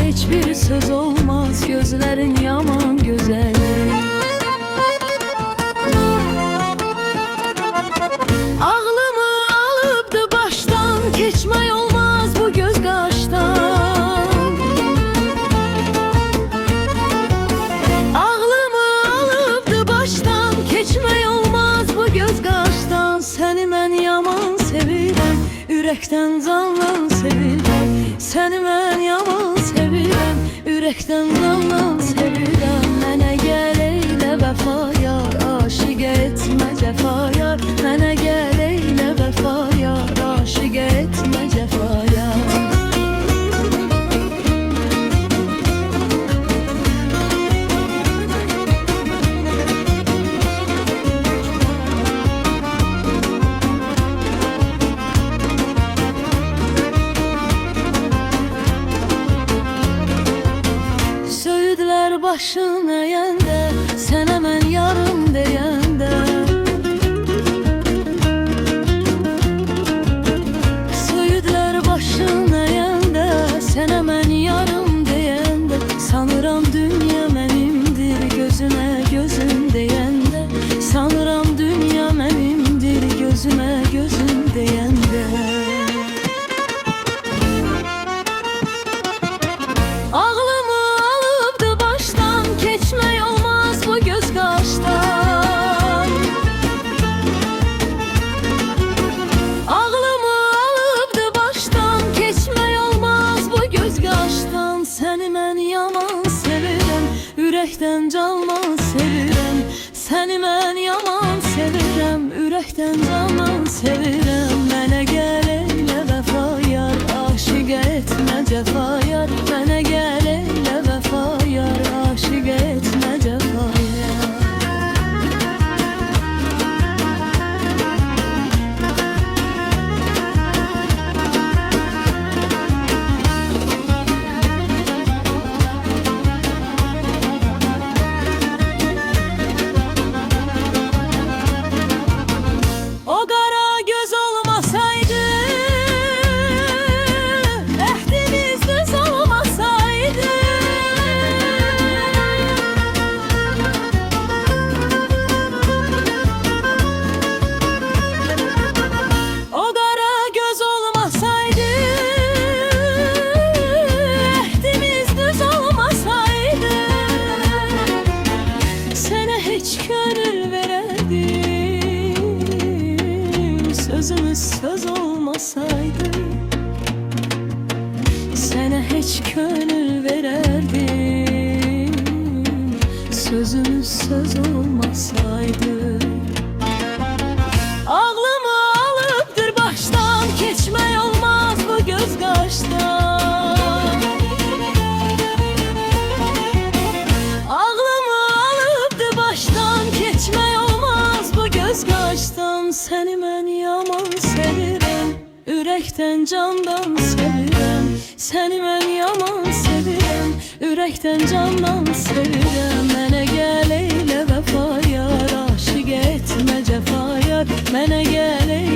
hiçbir söz olmaz, gözlerin yaman güzel. Ağlımı alıpdı baştan, keçmək olmaz bu göz qaşdan. Ağlımı alıpdı baştan, keçmək olmaz bu göz qaşdan. Səni mən yaman sevirəm, ürəkdən candan sevirəm. Səni mən yaman sevirəm, ürəkdən candan sevirəm. Mənə gəl eylə vəfa yar, aşiq etmə cəfa yar. Mənə gəl eylə vəfa yar, aşiq etmə cəfa yar. Başın əyəndə, sənə mən yarım deyəndə, söyüdlər başın əyəndə, sənə mən yarım deyəndə, sanıram dünya mənimdir, gözümə gözüm deyəndə, sanıram dünya mənimdir, gözümə gözüm deyəndə. Səni mən yaman sevirəm, ürəkdən candan sevirəm. Səni mən yaman sevirəm, ürəkdən candan sevirəm. Mənə gəl eylə vəfa yar, aşiq etmə cəfa yar. Mənə gəl eylə vəfa yar, aşiq etmə cəfa yar. Sözümüz söz olmasaydı, sənə heç könül verərdim. Sözümüz söz olmasaydı, ağlımı alıpdır baştan, keçmək olmaz bu göz qaşdan. Ağlımı alıpdır baştan, keçmək olmaz bu göz qaşdan. Səni mən yaman sevirəm, ürəkdən candan sevirəm. Səni mən yaman sevirəm, ürəkdən candan sevirəm. Mənə gəl eylə vəfa yar, aşiq etmə cəfa yar. Mənə gəl eylə